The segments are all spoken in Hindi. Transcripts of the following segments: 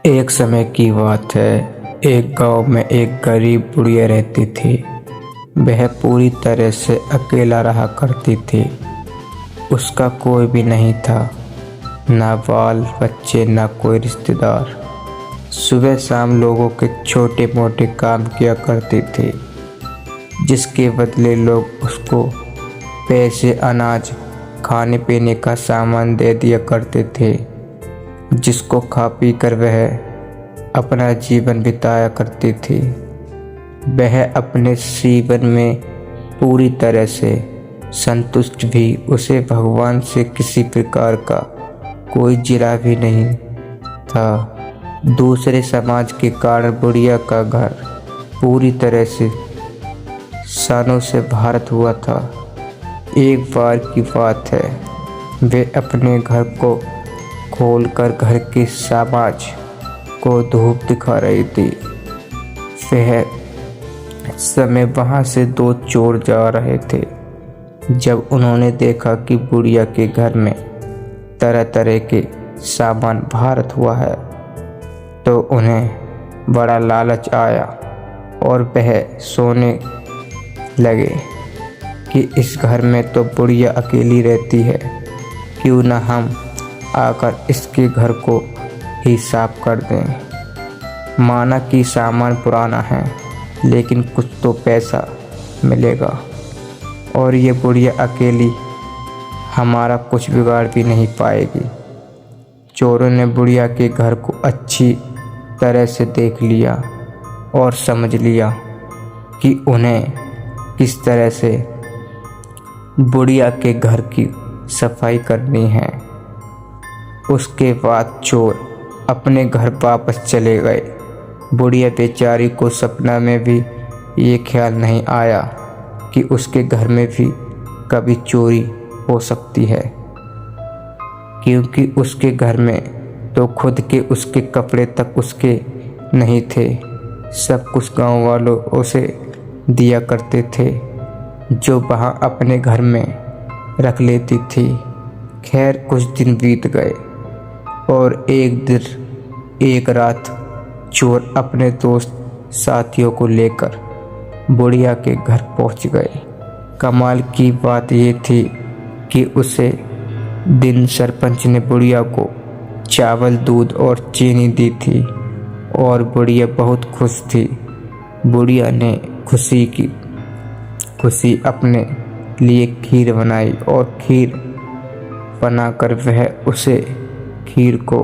एक समय की बात है। एक गांव में एक गरीब बुढ़िया रहती थी। वह पूरी तरह से अकेला रहा करती थी। उसका कोई भी नहीं था, ना बाल बच्चे, ना कोई रिश्तेदार। सुबह शाम लोगों के छोटे मोटे काम किया करती थी, जिसके बदले लोग उसको पैसे, अनाज, खाने पीने का सामान दे दिया करते थे, जिसको खा पी कर वह अपना जीवन बिताया करती थी। वह अपने जीवन में पूरी तरह से संतुष्ट भी। उसे भगवान से किसी प्रकार का कोई जिला भी नहीं था। दूसरे समाज के कारण बुढ़िया का घर पूरी तरह से सानों से भारत हुआ था। एक बार की बात है, वे अपने घर को खोलकर घर के समाज को धूप दिखा रही थी। वह समय वहां से दो चोर जा रहे थे। जब उन्होंने देखा कि बुढ़िया के घर में तरह तरह के सामान भारत हुआ है, तो उन्हें बड़ा लालच आया और वह सोचने लगे कि इस घर में तो बुढ़िया अकेली रहती है, क्यों न हम आकर इसके घर को ही साफ कर दें। माना कि सामान पुराना है, लेकिन कुछ तो पैसा मिलेगा, और ये बुढ़िया अकेली हमारा कुछ बिगाड़ भी नहीं पाएगी। चोरों ने बुढ़िया के घर को अच्छी तरह से देख लिया और समझ लिया कि उन्हें किस तरह से बुढ़िया के घर की सफाई करनी है। उसके बाद चोर अपने घर वापस चले गए। बुढ़िया बेचारी को सपना में भी ये ख्याल नहीं आया कि उसके घर में भी कभी चोरी हो सकती है, क्योंकि उसके घर में तो खुद के उसके कपड़े तक उसके नहीं थे। सब कुछ गांव वालों उसे दिया करते थे, जो वहाँ अपने घर में रख लेती थी। खैर, कुछ दिन बीत गए और एक रात चोर अपने दोस्त साथियों को लेकर बुढ़िया के घर पहुंच गए। कमाल की बात ये थी कि उसे दिन सरपंच ने बुढ़िया को चावल, दूध और चीनी दी थी और बुढ़िया बहुत खुश थी। बुढ़िया ने खुशी अपने लिए खीर बनाई और खीर बनाकर वह उसे खीर को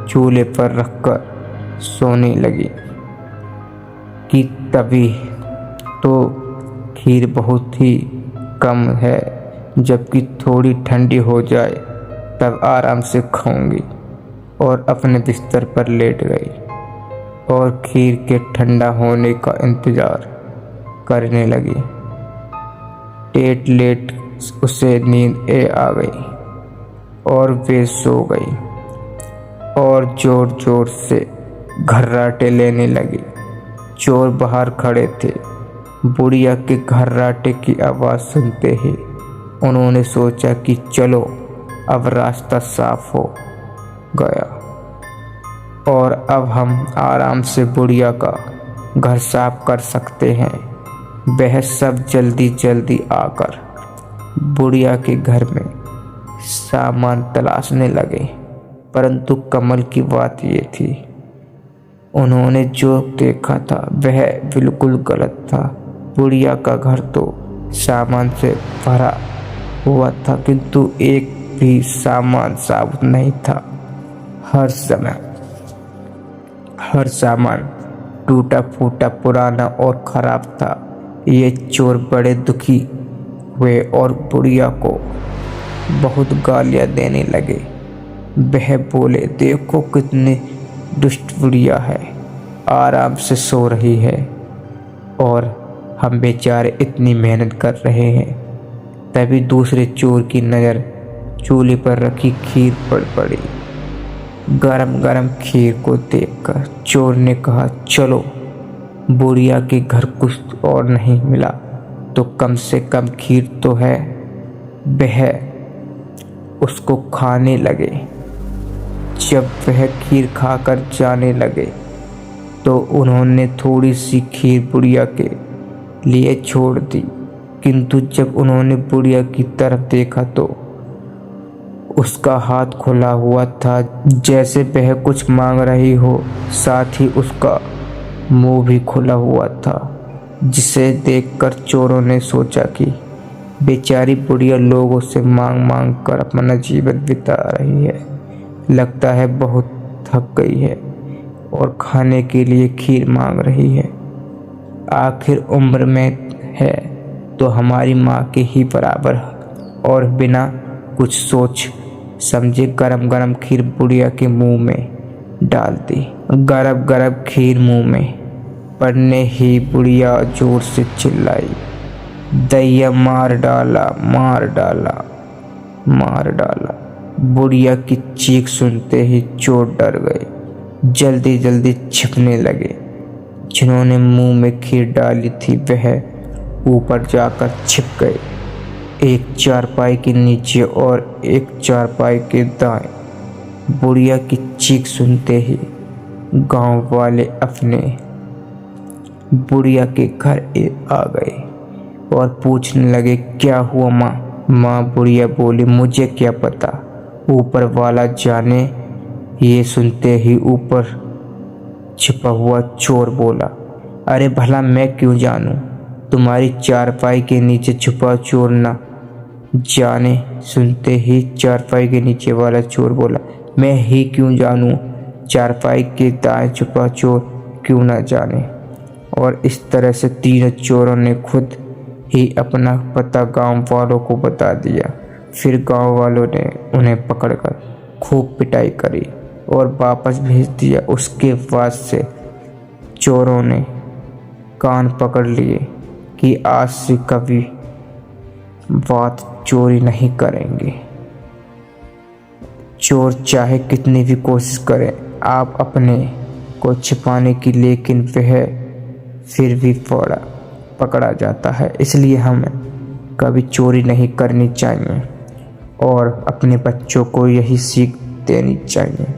चूल्हे पर रखकर सोने लगी कि तभी तो खीर बहुत ही कम है, जबकि थोड़ी ठंडी हो जाए तब आराम से खाऊंगी। और अपने बिस्तर पर लेट गई और खीर के ठंडा होने का इंतज़ार करने लगी। लेट उसे नींद आ गई और वे सो गई और जोर जोर से घर्राटे लेने लगी। चोर बाहर खड़े थे। बुढ़िया के घर्राटे की आवाज़ सुनते ही उन्होंने सोचा कि चलो अब रास्ता साफ हो गया और अब हम आराम से बुढ़िया का घर साफ कर सकते हैं। वह सब जल्दी जल्दी आकर बुढ़िया के घर में सामान तलाशने लगे, परंतु कमाल की बात ये थी, उन्होंने जो देखा था वह बिल्कुल गलत था। बुढ़िया का घर तो सामान से भरा हुआ था, किंतु एक भी सामान साबुत नहीं था। हर सामान टूटा फूटा, पुराना और खराब था। ये चोर बड़े दुखी हुए और बुढ़िया को बहुत गालियाँ देने लगे। वह बोले, देखो कितनी दुष्ट बुढ़िया है, आराम से सो रही है और हम बेचारे इतनी मेहनत कर रहे हैं। तभी दूसरे चोर की नज़र चूल्हे पर रखी खीर पर पड़ी। गरम गरम खीर को देखकर चोर ने कहा, चलो बुढ़िया के घर कुछ और नहीं मिला तो कम से कम खीर तो है। वह उसको खाने लगे। जब वह खीर खाकर जाने लगे तो उन्होंने थोड़ी सी खीर बुढ़िया के लिए छोड़ दी, किंतु जब उन्होंने बुढ़िया की तरफ देखा तो उसका हाथ खुला हुआ था, जैसे वह कुछ मांग रही हो। साथ ही उसका मुंह भी खुला हुआ था, जिसे देखकर चोरों ने सोचा कि बेचारी बुढ़िया लोगों से मांग मांग कर अपना जीवन बिता रही है, लगता है बहुत थक गई है और खाने के लिए खीर मांग रही है। आखिर उम्र में है तो हमारी माँ के ही बराबर, और बिना कुछ सोच समझे गरम गरम खीर बुढ़िया के मुंह में डाल दी। गरम गरम खीर मुंह में पड़ने ही बुढ़िया जोर से चिल्लाई, दैया मार डाला, मार डाला, मार डाला। बुढ़िया की चीख सुनते ही चोर डर गए, जल्दी जल्दी छिपने लगे। जिन्होंने मुंह में खीर डाली थी वह ऊपर जाकर छिप गए, एक चारपाई के नीचे और एक चारपाई के दाएं। बुढ़िया की चीख सुनते ही गांव वाले अपने बुढ़िया के घर आ गए और पूछने लगे, क्या हुआ माँ? माँ बुढ़िया बोली, मुझे क्या पता, ऊपर वाला जाने। ये सुनते ही ऊपर छिपा हुआ चोर बोला, अरे भला मैं क्यों जानूं? तुम्हारी चारपाई के नीचे छुपा चोर ना जाने। सुनते ही चारपाई के नीचे वाला चोर बोला, मैं ही क्यों जानूं? चारपाई के दाएं छुपा चोर क्यों ना जाने। और इस तरह से तीनों चोरों ने खुद ही अपना पता गांव वालों को बता दिया। फिर गांव वालों ने उन्हें पकड़कर खूब पिटाई करी और वापस भेज दिया। उसके बाद से चोरों ने कान पकड़ लिए कि आज से कभी बात चोरी नहीं करेंगे। चोर चाहे कितनी भी कोशिश करे आप अपने को छिपाने की, लेकिन वह फिर भी पकड़ा जाता है। इसलिए हमें कभी चोरी नहीं करनी चाहिए और अपने बच्चों को यही सीख देनी चाहिए।